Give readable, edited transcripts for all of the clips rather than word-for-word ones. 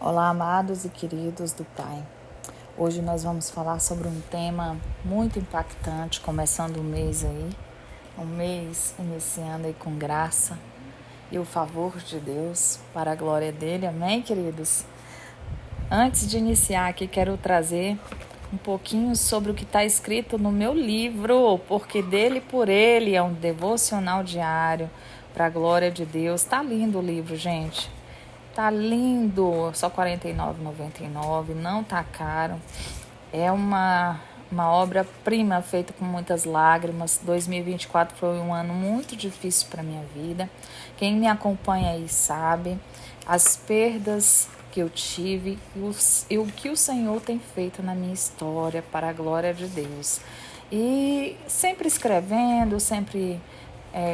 Olá, amados e queridos do Pai. Hoje nós vamos falar sobre um tema muito impactante, começando o mês aí, um mês iniciando aí com graça e o favor de Deus, para a glória dele, amém, queridos? Antes de iniciar aqui, quero trazer um pouquinho sobre o que está escrito no meu livro, porque dele por ele é um devocional diário, para a glória de Deus. Tá lindo o livro, gente. Tá lindo, só R$ 49,99, não tá caro. É uma obra-prima feita com muitas lágrimas. 2024 foi um ano muito difícil para minha vida. Quem me acompanha aí sabe as perdas que eu tive e o que o Senhor tem feito na minha história para a glória de Deus. E sempre escrevendo, sempre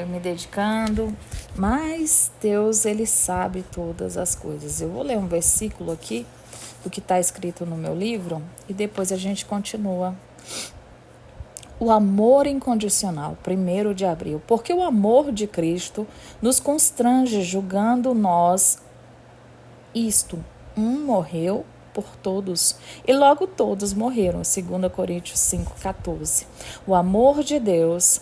me dedicando, mas Deus, Ele sabe todas as coisas. Eu vou ler um versículo aqui do que está escrito no meu livro e depois a gente continua. O amor incondicional, 1º de abril. Porque o amor de Cristo nos constrange, julgando nós isto: um morreu por todos, e logo todos morreram, 2 Coríntios 5,14. O amor de Deus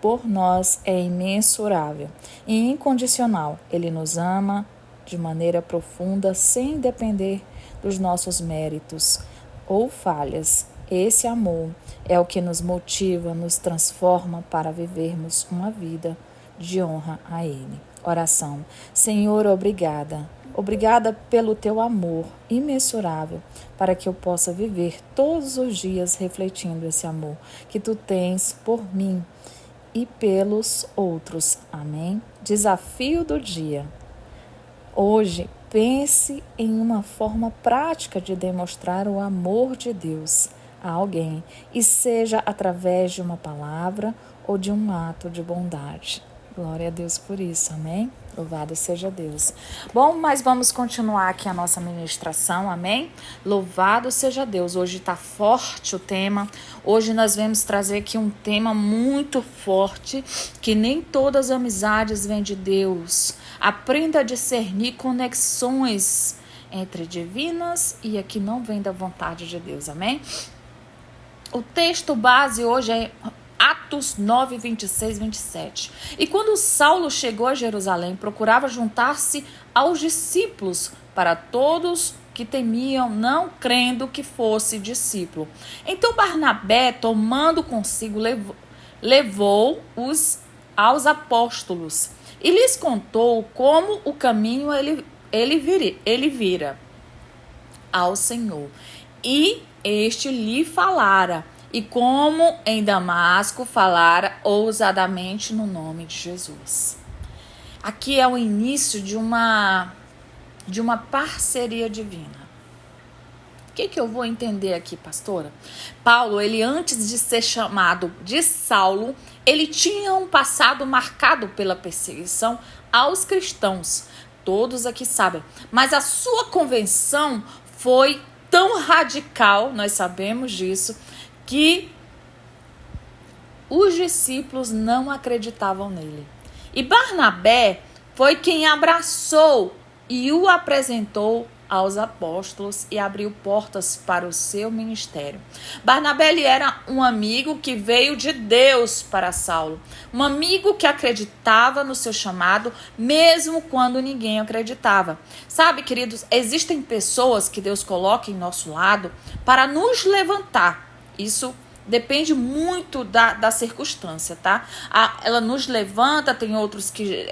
por nós é imensurável e incondicional. Ele nos ama de maneira profunda, sem depender dos nossos méritos ou falhas. Esse amor é o que nos motiva, nos transforma para vivermos uma vida de honra a Ele. Oração. Senhor, obrigada. Obrigada pelo teu amor imensurável, para que eu possa viver todos os dias refletindo esse amor que tu tens por mim e pelos outros. Amém? Desafio do dia. Hoje, pense em uma forma prática de demonstrar o amor de Deus a alguém, e seja através de uma palavra ou de um ato de bondade. Glória a Deus por isso, amém? Louvado seja Deus. Bom, mas vamos continuar aqui a nossa ministração, amém? Louvado seja Deus. Hoje está forte o tema. Hoje nós vamos trazer aqui um tema muito forte, que nem todas as amizades vêm de Deus. Aprenda a discernir conexões entre divinas e a que não vem da vontade de Deus, amém? O texto base hoje é Atos 9, 26, 27. E quando Saulo chegou a Jerusalém, procurava juntar-se aos discípulos, para todos que temiam, não crendo que fosse discípulo. Então Barnabé, tomando consigo, levou-os aos apóstolos e lhes contou como o caminho ele vira ao Senhor. E este lhe falara, e como em Damasco falara ousadamente no nome de Jesus. Aqui é o início de uma parceria divina. O que eu vou entender aqui, pastora? Paulo, ele antes de ser chamado de Saulo, ele tinha um passado marcado pela perseguição aos cristãos. Todos aqui sabem. Mas a sua conversão foi tão radical, nós sabemos disso, que os discípulos não acreditavam nele. E Barnabé foi quem abraçou e o apresentou aos apóstolos e abriu portas para o seu ministério. Barnabé, ele era um amigo que veio de Deus para Saulo, um amigo que acreditava no seu chamado, mesmo quando ninguém acreditava. Sabe, queridos, existem pessoas que Deus coloca em nosso lado para nos levantar. Isso depende muito da circunstância, tá? Ela nos levanta, tem outros que,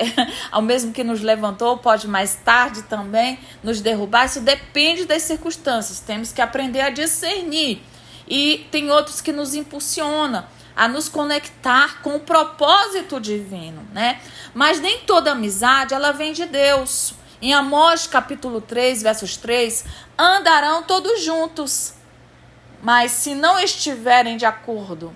ao mesmo que nos levantou, pode mais tarde também nos derrubar. Isso depende das circunstâncias. Temos que aprender a discernir. E tem outros que nos impulsionam a nos conectar com o propósito divino, né? Mas nem toda amizade, ela vem de Deus. Em Amós, capítulo 3, versos 3, andarão todos juntos, mas se não estiverem de acordo.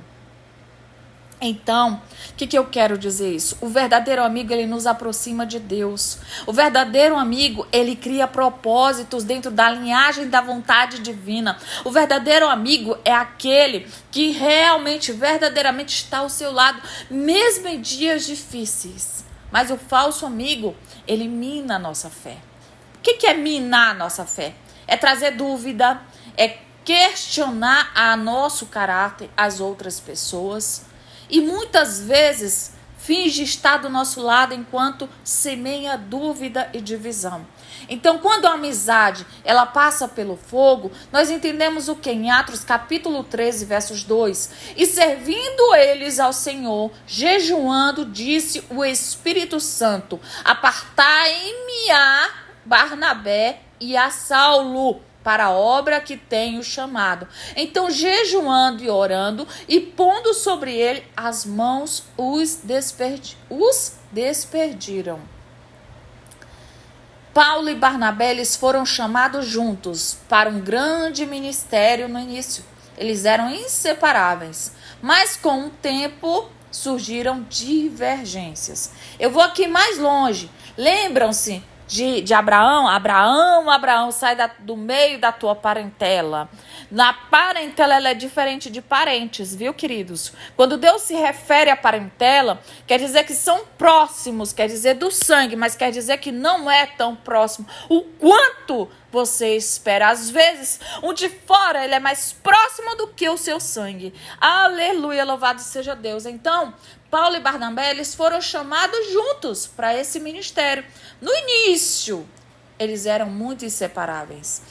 Então, o que eu quero dizer isso? O verdadeiro amigo, ele nos aproxima de Deus. O verdadeiro amigo, ele cria propósitos dentro da linhagem da vontade divina. O verdadeiro amigo é aquele que realmente, verdadeiramente está ao seu lado, mesmo em dias difíceis. Mas o falso amigo, ele mina a nossa fé. que é minar a nossa fé? É trazer dúvida, é questionar a nosso caráter, as outras pessoas. E muitas vezes finge estar do nosso lado enquanto semeia dúvida e divisão. Então, quando a amizade ela passa pelo fogo, nós entendemos o que? Em Atos capítulo 13, versos 2. E servindo eles ao Senhor, jejuando, disse o Espírito Santo: apartai-me a Barnabé e a Saulo para a obra que tenho chamado. Então, jejuando e orando e pondo sobre ele as mãos, os despediram. Paulo e Barnabé, eles foram chamados juntos para um grande ministério no início. Eles eram inseparáveis, mas com o tempo surgiram divergências. Eu vou aqui mais longe. Lembram-se de Abraão? Abraão, sai do meio da tua parentela. Na parentela, ela é diferente de parentes, viu, queridos? Quando Deus se refere à parentela, quer dizer que são próximos, quer dizer do sangue, mas quer dizer que não é tão próximo o quanto você espera. Às vezes, o de fora, ele é mais próximo do que o seu sangue. Aleluia, louvado seja Deus. Então, Paulo e Barnabé, eles foram chamados juntos para esse ministério. No início, eles eram muito inseparáveis.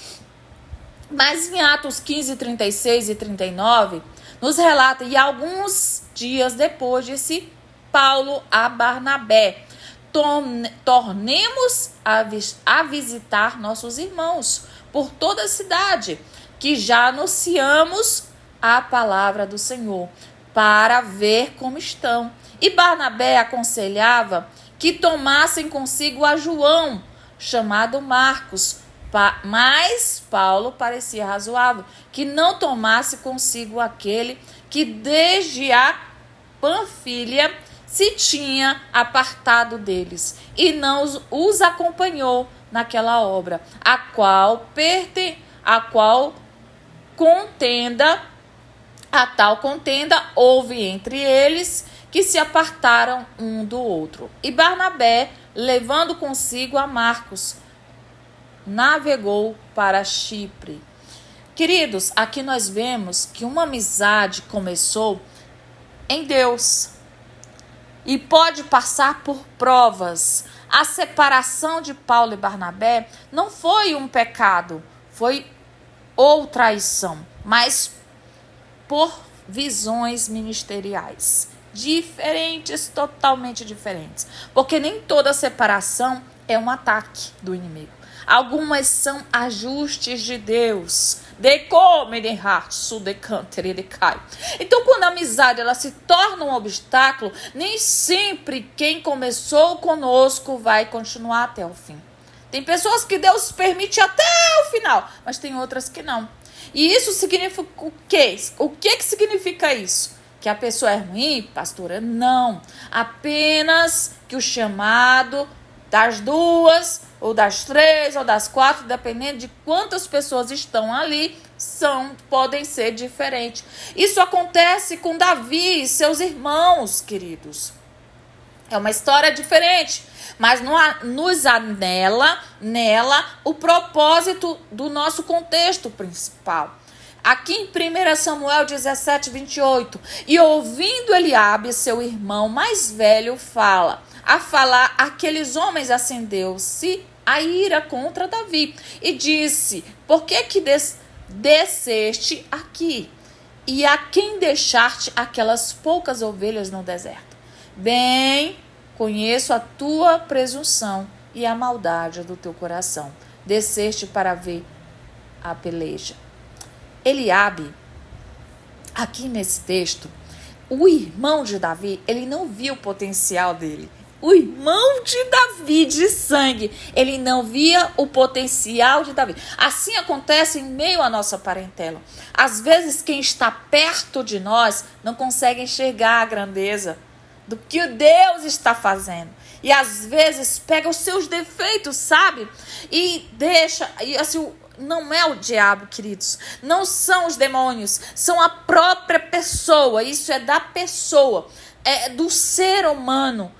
Mas em Atos 15, 36 e 39, nos relata, e alguns dias depois disse Paulo a Barnabé: tornemos a visitar nossos irmãos por toda a cidade, que já anunciamos a palavra do Senhor, para ver como estão. E Barnabé aconselhava que tomassem consigo a João, chamado Marcos, mas Paulo parecia razoável que não tomasse consigo aquele que desde a Panfilha se tinha apartado deles e não os acompanhou naquela obra, a tal contenda houve entre eles, que se apartaram um do outro. E Barnabé, levando consigo a Marcos, navegou para Chipre. Queridos, aqui nós vemos que uma amizade começou em Deus e pode passar por provas. A separação de Paulo e Barnabé não foi um pecado, foi ou traição, mas por visões ministeriais diferentes, totalmente diferentes, porque nem toda separação é um ataque do inimigo. Algumas são ajustes de Deus. Então, quando a amizade ela se torna um obstáculo, nem sempre quem começou conosco vai continuar até o fim. Tem pessoas que Deus permite até o final, mas tem outras que não. E isso significa o quê? O que significa isso? Que a pessoa é ruim, pastora? Não. Apenas que o chamado das 2, ou das 3, ou das 4, dependendo de quantas pessoas estão ali, podem ser diferentes. Isso acontece com Davi e seus irmãos, queridos. É uma história diferente, mas nos anela nela o propósito do nosso contexto principal. Aqui em 1 Samuel 17, 28, e ouvindo Eliabe, seu irmão mais velho, a falar, aqueles homens acendeu-se a ira contra Davi e disse: por que desceste aqui? E a quem deixaste aquelas poucas ovelhas no deserto? Bem, conheço a tua presunção e a maldade do teu coração. Desceste para ver a peleja. Eliabe, aqui nesse texto, o irmão de Davi, ele não viu o potencial dele. O irmão de Davi, de sangue, ele não via o potencial de Davi. Assim acontece em meio à nossa parentela. Às vezes, quem está perto de nós não consegue enxergar a grandeza do que Deus está fazendo. E às vezes pega os seus defeitos, sabe? E deixa, e assim, não é o diabo, queridos. Não são os demônios, são a própria pessoa. Isso é da pessoa, é do ser humano.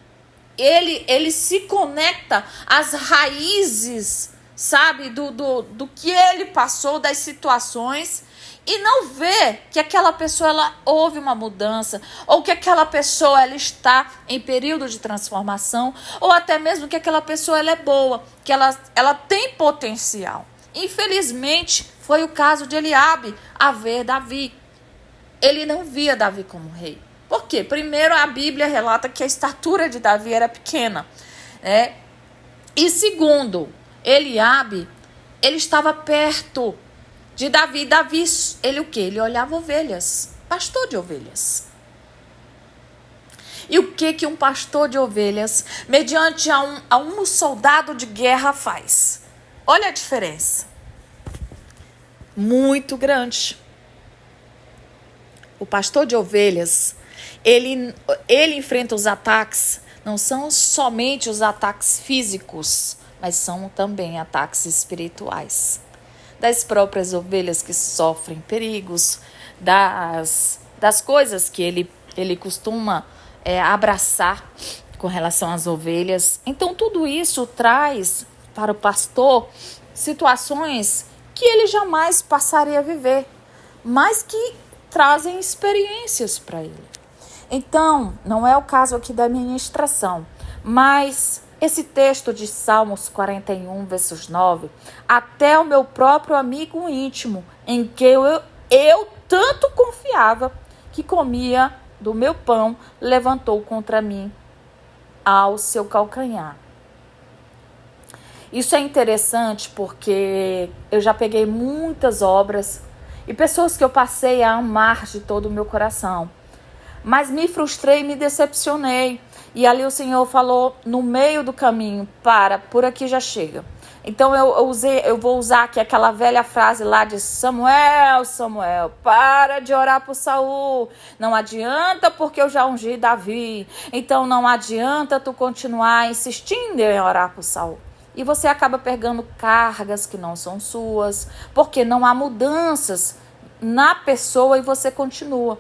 Ele se conecta às raízes sabe, do que ele passou, das situações, e não vê que aquela pessoa ela houve uma mudança, ou que aquela pessoa ela está em período de transformação, ou até mesmo que aquela pessoa ela é boa, que ela tem potencial. Infelizmente, foi o caso de Eliabe a ver Davi. Ele não via Davi como rei. Por quê? Primeiro, a Bíblia relata que a estatura de Davi era pequena, né? E segundo, Eliabe, ele estava perto de Davi. Davi, ele o quê? Ele olhava ovelhas, pastor de ovelhas. E o que um pastor de ovelhas, mediante a um soldado de guerra, faz? Olha a diferença. Muito grande. O pastor de ovelhas, ele enfrenta os ataques, não são somente os ataques físicos, mas são também ataques espirituais. Das próprias ovelhas que sofrem perigos, das coisas que ele costuma abraçar com relação às ovelhas. Então, tudo isso traz para o pastor situações que ele jamais passaria a viver, mas que trazem experiências para ele. Então, não é o caso aqui da ministração, mas esse texto de Salmos 41, versos 9, até o meu próprio amigo íntimo, em que eu tanto confiava, que comia do meu pão, levantou contra mim ao seu calcanhar. Isso é interessante porque eu já peguei muitas obras e pessoas que eu passei a amar de todo o meu coração. Mas me frustrei e me decepcionei. E ali o Senhor falou no meio do caminho, por aqui já chega. Então eu vou usar aqui aquela velha frase lá de Samuel, para de orar por Saul. Não adianta porque eu já ungi Davi. Então não adianta tu continuar insistindo em orar por Saul. E você acaba pegando cargas que não são suas, porque não há mudanças na pessoa e você continua.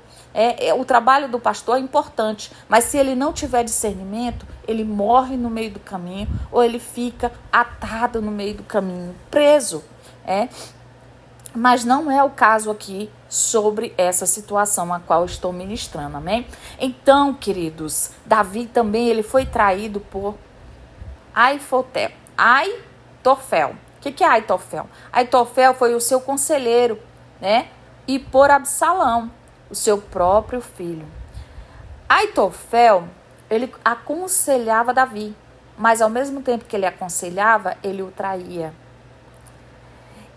O trabalho do pastor é importante, mas se ele não tiver discernimento, ele morre no meio do caminho ou ele fica atado no meio do caminho, preso. Mas não é o caso aqui sobre essa situação a qual estou ministrando, amém? Então, queridos, Davi também ele foi traído por Aitofel. O que é Aitofel? Aitofel foi o seu conselheiro, né? E por Absalão, o seu próprio filho. Aitofel, ele aconselhava Davi, mas ao mesmo tempo que ele aconselhava, ele o traía.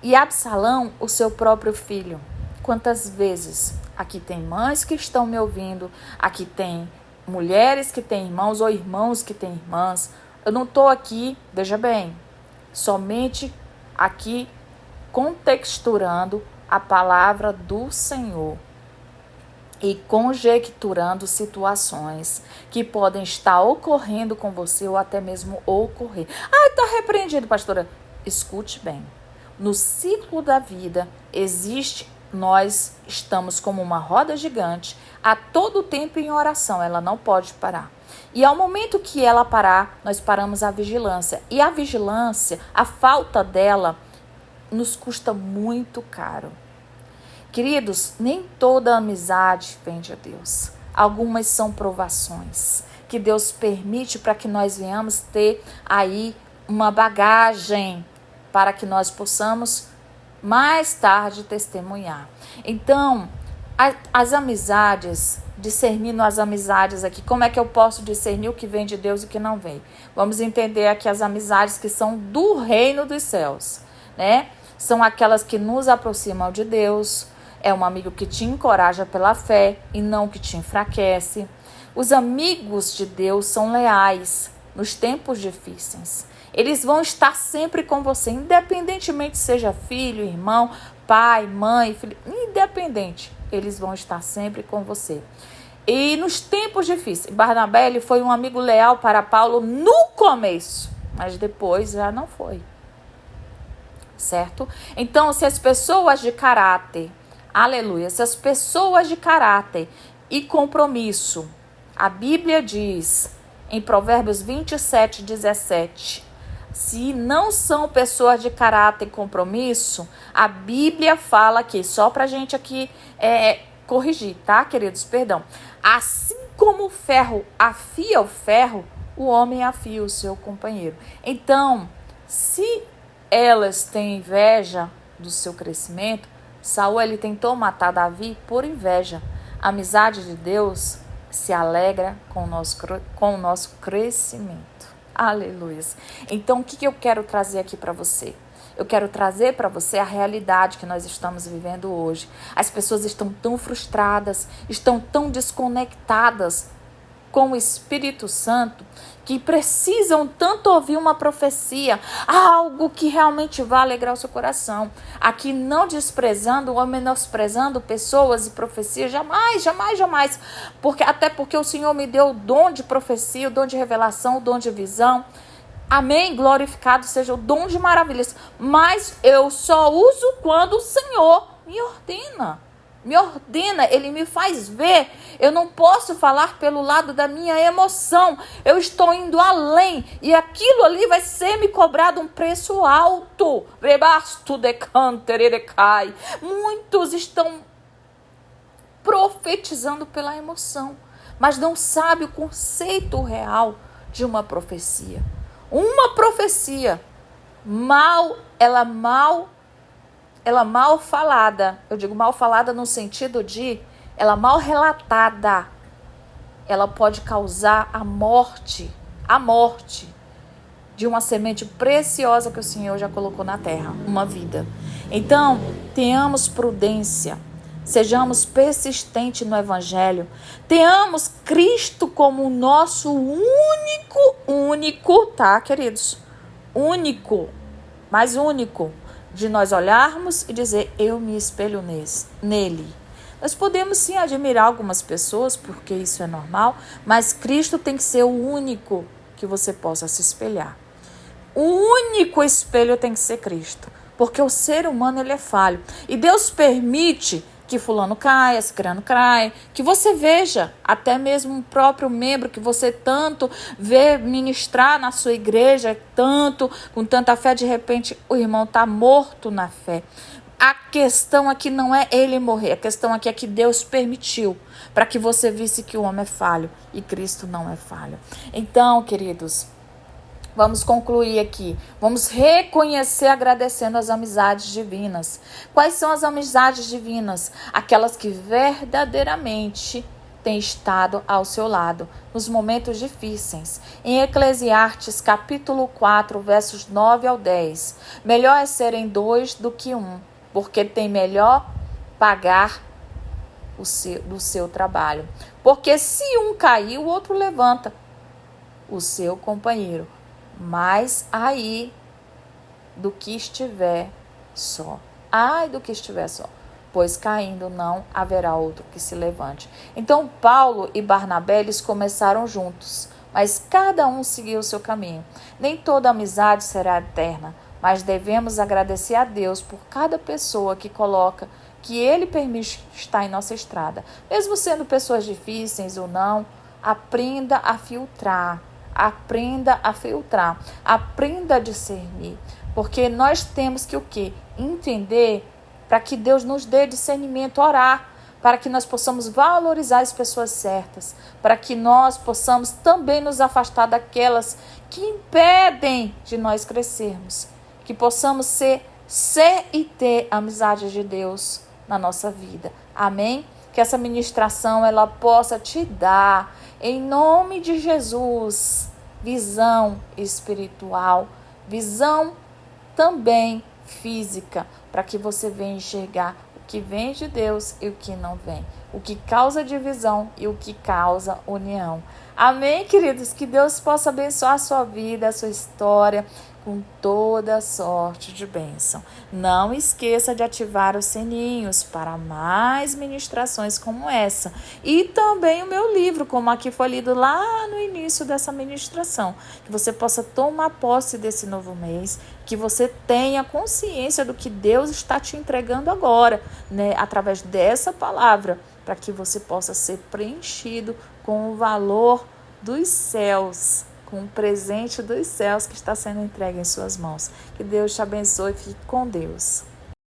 E Absalão, o seu próprio filho. Quantas vezes aqui tem mães que estão me ouvindo, aqui tem mulheres que têm irmãos ou irmãos que têm irmãs. Eu não estou aqui, veja bem, somente aqui contexturando a palavra do Senhor e conjecturando situações que podem estar ocorrendo com você ou até mesmo ocorrer. Está repreendido, pastora. Escute bem. No ciclo da vida nós estamos como uma roda gigante a todo tempo em oração, ela não pode parar. E ao momento que ela parar, nós paramos a vigilância. E a vigilância, a falta dela, nos custa muito caro. Queridos, nem toda amizade vem de Deus. Algumas são provações que Deus permite para que nós venhamos ter aí uma bagagem para que nós possamos mais tarde testemunhar. Então, as amizades, discernindo as amizades aqui, como é que eu posso discernir o que vem de Deus e o que não vem? Vamos entender aqui as amizades que são do reino dos céus, né? São aquelas que nos aproximam de Deus, é um amigo que te encoraja pela fé e não que te enfraquece. Os amigos de Deus são leais nos tempos difíceis. Eles vão estar sempre com você, independentemente seja filho, irmão, pai, mãe, filho, independente. Eles vão estar sempre com você. E nos tempos difíceis, Barnabé ele foi um amigo leal para Paulo no começo, mas depois já não foi. Certo? Então, se as pessoas de caráter, aleluia, se as pessoas de caráter e compromisso, a Bíblia diz em Provérbios 27, 17, se não são pessoas de caráter e compromisso, a Bíblia fala aqui, só pra gente aqui corrigir, tá, queridos? Perdão. Assim como o ferro afia o ferro, o homem afia o seu companheiro. Então, se elas têm inveja do seu crescimento, Saul ele tentou matar Davi por inveja. A amizade de Deus se alegra com o nosso crescimento. Aleluia. Então, o que eu quero trazer aqui para você? Eu quero trazer para você a realidade que nós estamos vivendo hoje. As pessoas estão tão frustradas, estão tão desconectadas com o Espírito Santo, que precisam tanto ouvir uma profecia, algo que realmente vai alegrar o seu coração. Aqui não desprezando ou menosprezando pessoas e profecias, jamais, jamais, jamais. Até porque o Senhor me deu o dom de profecia, o dom de revelação, o dom de visão. Amém? Glorificado seja o dom de maravilhas. Mas eu só uso quando o Senhor me ordena. Ele me faz ver. Eu não posso falar pelo lado da minha emoção. Eu estou indo além. E aquilo ali vai ser me cobrado um preço alto. Muitos estão profetizando pela emoção, mas não sabem o conceito real de uma profecia. Uma profecia ela mal falada, eu digo mal falada no sentido de ela mal relatada, ela pode causar a morte de uma semente preciosa que o Senhor já colocou na terra, uma vida. Então, tenhamos prudência, sejamos persistentes no Evangelho, tenhamos Cristo como o nosso único, tá, queridos? Único, de nós olharmos e dizer, eu me espelho nele. Nós podemos sim admirar algumas pessoas, porque isso é normal, mas Cristo tem que ser o único que você possa se espelhar. O único espelho tem que ser Cristo, porque o ser humano ele é falho. E Deus permite que fulano caia, cicrano caia, que você veja até mesmo um próprio membro que você tanto vê ministrar na sua igreja, com tanta fé, de repente o irmão está morto na fé. A questão aqui não é ele morrer, a questão aqui é que Deus permitiu para que você visse que o homem é falho e Cristo não é falho. Então, queridos, vamos concluir aqui. Vamos reconhecer agradecendo as amizades divinas. Quais são as amizades divinas? Aquelas que verdadeiramente têm estado ao seu lado nos momentos difíceis. Em Eclesiastes capítulo 4, versos 9 ao 10. Melhor é serem 2 do que 1, porque tem melhor pagar do seu trabalho. Porque se um cair, o outro levanta o seu companheiro. Mas aí do que estiver só. Ai do que estiver só. Pois caindo não haverá outro que se levante. Então Paulo e Barnabé eles começaram juntos, mas cada um seguiu o seu caminho. Nem toda amizade será eterna, mas devemos agradecer a Deus por cada pessoa que Ele permite estar em nossa estrada. Mesmo sendo pessoas difíceis ou não, aprenda a filtrar. Aprenda a discernir, porque nós temos que o quê? Entender para que Deus nos dê discernimento, orar, para que nós possamos valorizar as pessoas certas, para que nós possamos também nos afastar daquelas que impedem de nós crescermos, que possamos ser e ter a amizade de Deus na nossa vida. Amém? Que essa ministração ela possa te dar, em nome de Jesus, visão espiritual, visão também física, para que você venha enxergar o que vem de Deus e o que não vem, o que causa divisão e o que causa união. Amém, queridos? Que Deus possa abençoar a sua vida, a sua história, com toda sorte de bênção. Não esqueça de ativar os sininhos para mais ministrações como essa. E também o meu livro, como aqui foi lido lá no início dessa ministração. Que você possa tomar posse desse novo mês, que você tenha consciência do que Deus está te entregando agora, né, através dessa palavra, para que você possa ser preenchido com o valor dos céus. com um presente dos céus que está sendo entregue em suas mãos. Que Deus te abençoe e fique com Deus.